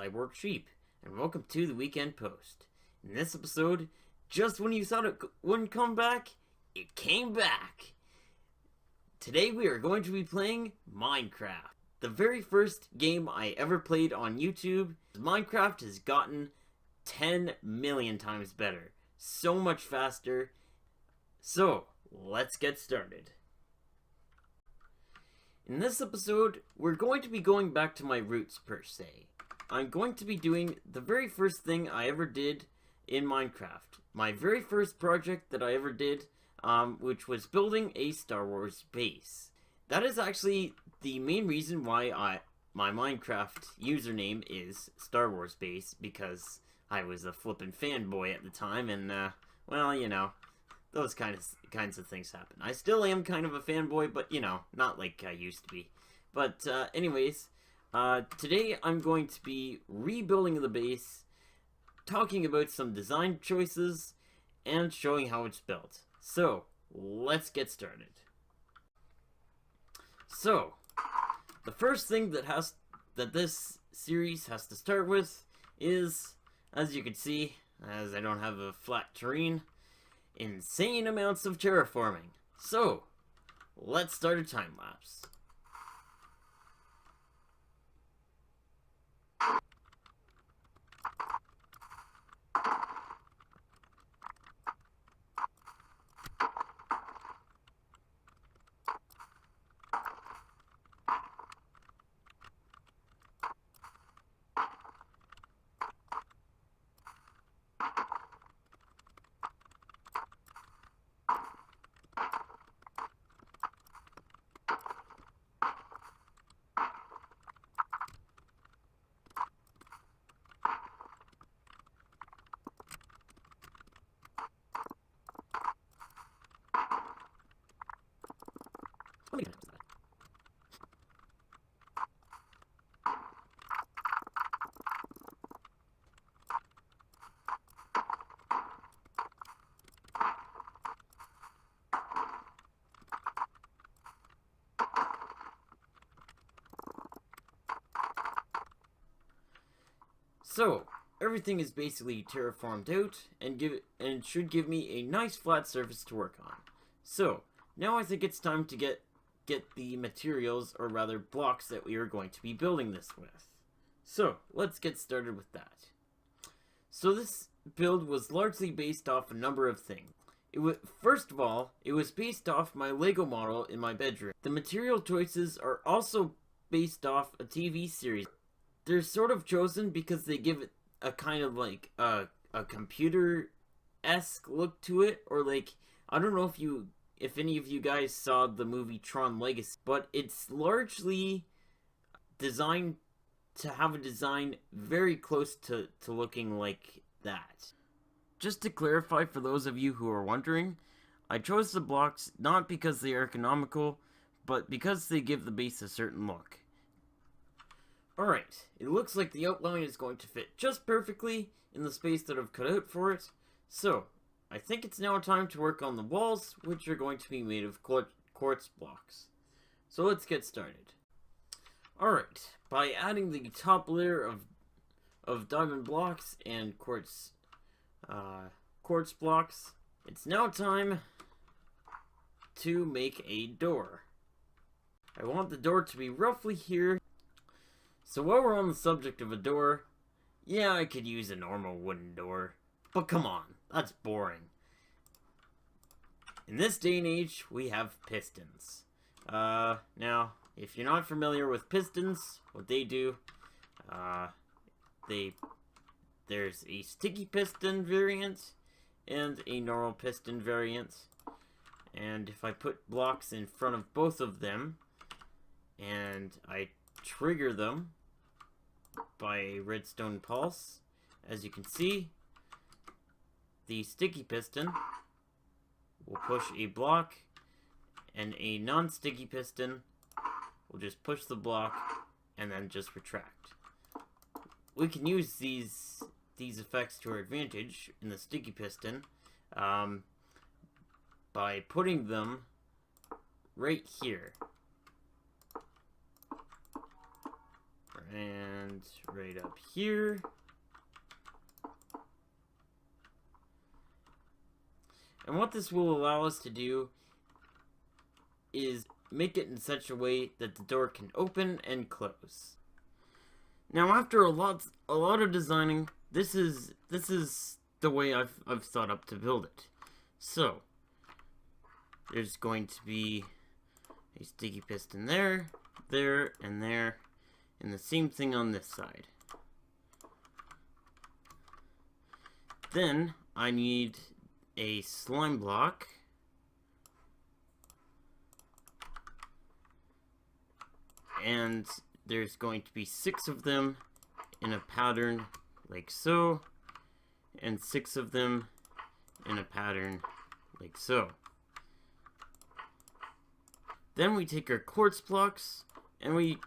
I work sheep, and welcome to the Weekend Post. In this episode, just when you thought it wouldn't come back, it came back! Today we are going to be playing Minecraft. The very first game I ever played on YouTube. Minecraft has gotten 10 million times better. So much faster. So, let's get started. In this episode, we're going to be going back to my roots per se. I'm going to be doing the very first thing I ever did in Minecraft. My very first project that I ever did, which was building a Star Wars base. That is actually the main reason why my Minecraft username is Star Wars Base, because I was a flippin' fanboy at the time, and well, you know, those kinds of things happen. I still am kind of a fanboy, but you know, not like I used to be. But anyways, today I'm going to be rebuilding the base, talking about some design choices, and showing how it's built. So, let's get started. So, the first thing that this series has to start with is, as you can see, as I don't have a flat terrain, insane amounts of terraforming. So, let's start a time lapse. So, everything is basically terraformed out and should give me a nice flat surface to work on. So, now I think it's time to get the materials, or rather blocks, that we are going to be building this with. So, let's get started with that. So this build was largely based off a number of things. First of all, it was based off my Lego model in my bedroom. The material choices are also based off a TV series. They're sort of chosen because they give it a kind of like a computer-esque look to it, or like, I don't know if any of you guys saw the movie Tron Legacy, but it's largely designed to have a design very close to looking like that. Just to clarify for those of you who are wondering, I chose the blocks not because they are economical, but because they give the base a certain look. Alright, it looks like the outline is going to fit just perfectly in the space that I've cut out for it. So, I think it's now time to work on the walls, which are going to be made of quartz blocks. So let's get started. Alright, by adding the top layer of diamond blocks and quartz blocks, it's now time to make a door. I want the door to be roughly here. So while we're on the subject of a door, yeah, I could use a normal wooden door, but come on, that's boring. In this day and age, we have pistons. Now, if you're not familiar with pistons, what they do, there's a sticky piston variant and a normal piston variant. And if I put blocks in front of both of them, and I trigger them by a redstone pulse, as you can see, the sticky piston will push a block, and a non-sticky piston will just push the block and then just retract. We can use these effects to our advantage in the sticky piston by putting them right here. and right up here. And what this will allow us to do is make it in such a way that the door can open and close. Now, after a lot of designing, this is the way I've thought up to build it. So there's going to be a sticky piston there, there, and there, and the same thing on this side. Then I need a slime block, and there's going to be 6 of them in a pattern like so, and 6 of them in a pattern like so. Then we take our quartz blocks and we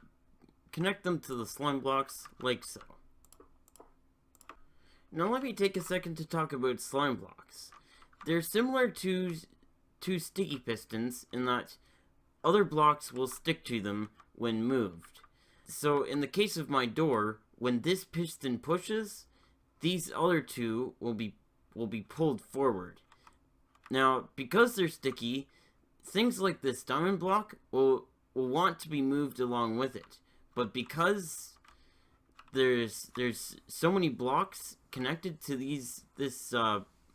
connect them to the slime blocks like so. Now let me take a second to talk about slime blocks. They're similar to sticky pistons in that other blocks will stick to them when moved. So in the case of my door, when this piston pushes, these other 2 will be pulled forward. Now, because they're sticky, things like this diamond block will want to be moved along with it. But because there's so many blocks connected to this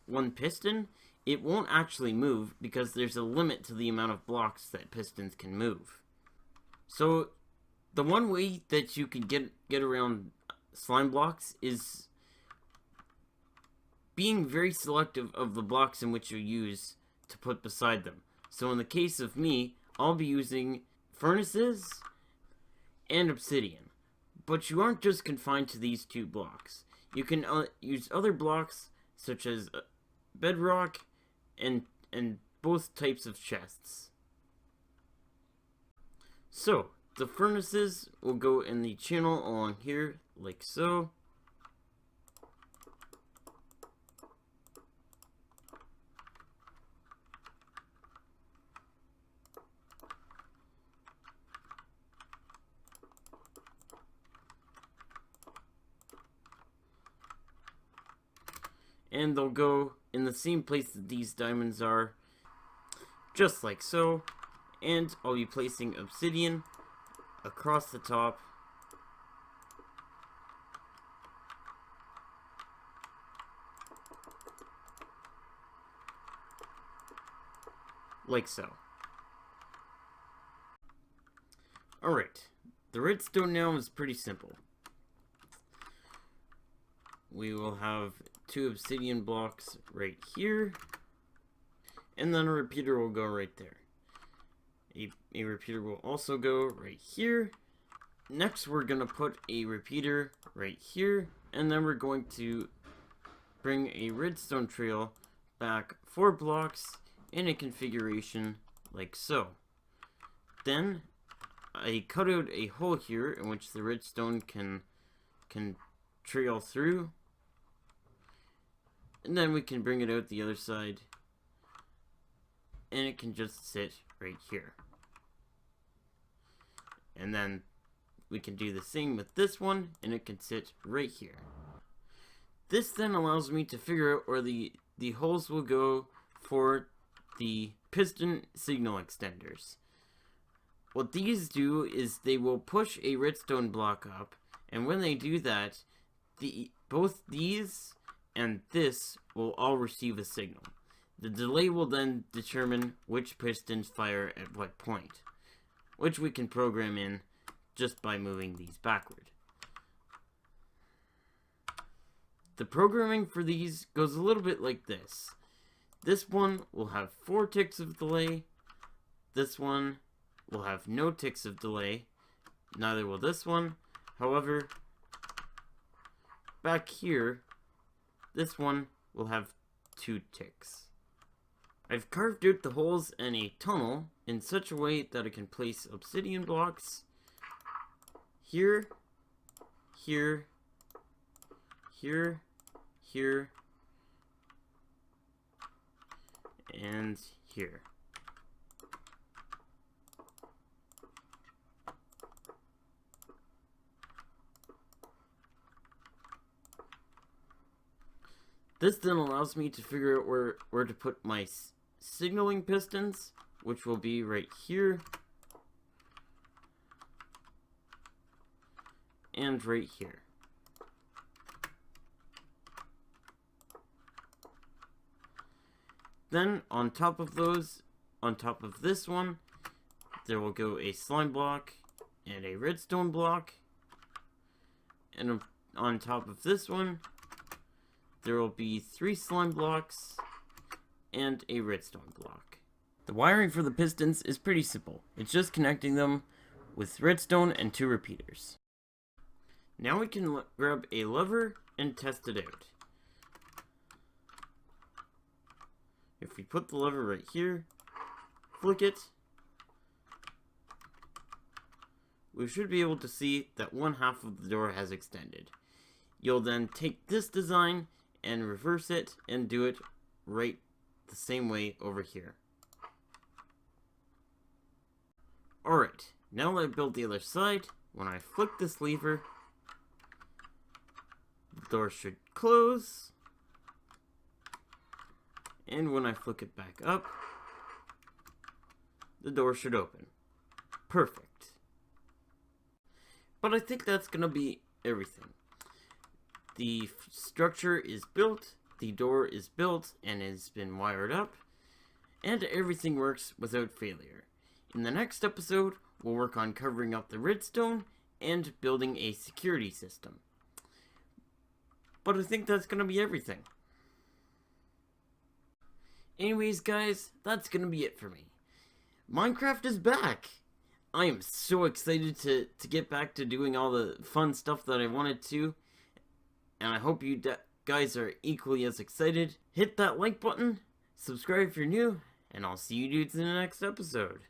one piston, it won't actually move because there's a limit to the amount of blocks that pistons can move. So the one way that you can get around slime blocks is being very selective of the blocks in which you use to put beside them. So in the case of me, I'll be using furnaces and obsidian. But you aren't just confined to these 2 blocks. You can use other blocks such as bedrock and both types of chests. So the furnaces will go in the channel along here like so. And they'll go in the same place that these diamonds are, just like so. And I'll be placing obsidian across the top. Like so. Alright, the redstone now is pretty simple. We will have 2 obsidian blocks right here, and then a repeater will go right there. A repeater will also go right here. Next, we're going to put a repeater right here, and then we're going to bring a redstone trail back 4 blocks in a configuration like so. Then I cut out a hole here in which the redstone can trail through, and then we can bring it out the other side, and it can just sit right here. And then we can do the same with this one, and it can sit right here. This then allows me to figure out where the holes will go for the piston signal extenders. What these do is they will push a redstone block up, and when they do that, both these and this will all receive a signal. The delay will then determine which pistons fire at what point, which we can program in just by moving these backward. The programming for these goes a little bit like this. This one will have 4 ticks of delay. This one will have no ticks of delay. Neither will this one. However, back here, this one will have 2 ticks. I've carved out the holes in a tunnel in such a way that I can place obsidian blocks here, here, here, here, and here. This then allows me to figure out where to put my signaling pistons, which will be right here and right here. Then on top of those, on top of this one, there will go a slime block and a redstone block. And on top of this one, there will be 3 slime blocks and a redstone block. The wiring for the pistons is pretty simple. It's just connecting them with redstone and 2 repeaters. Now we can grab a lever and test it out. If we put the lever right here, flick it, we should be able to see that 1/2 of the door has extended. You'll then take this design and reverse it and do it right the same way over here. Alright, now that I've built the other side, when I flick this lever, the door should close. And when I flick it back up, the door should open. Perfect. But I think that's gonna be everything. The structure is built, the door is built and has been wired up, and everything works without failure. In the next episode, we'll work on covering up the redstone and building a security system. But I think that's gonna be everything. Anyways, guys, that's gonna be it for me. Minecraft is back! I am so excited to get back to doing all the fun stuff that I wanted to. And I hope you guys are equally as excited. Hit that like button, subscribe if you're new, and I'll see you dudes in the next episode.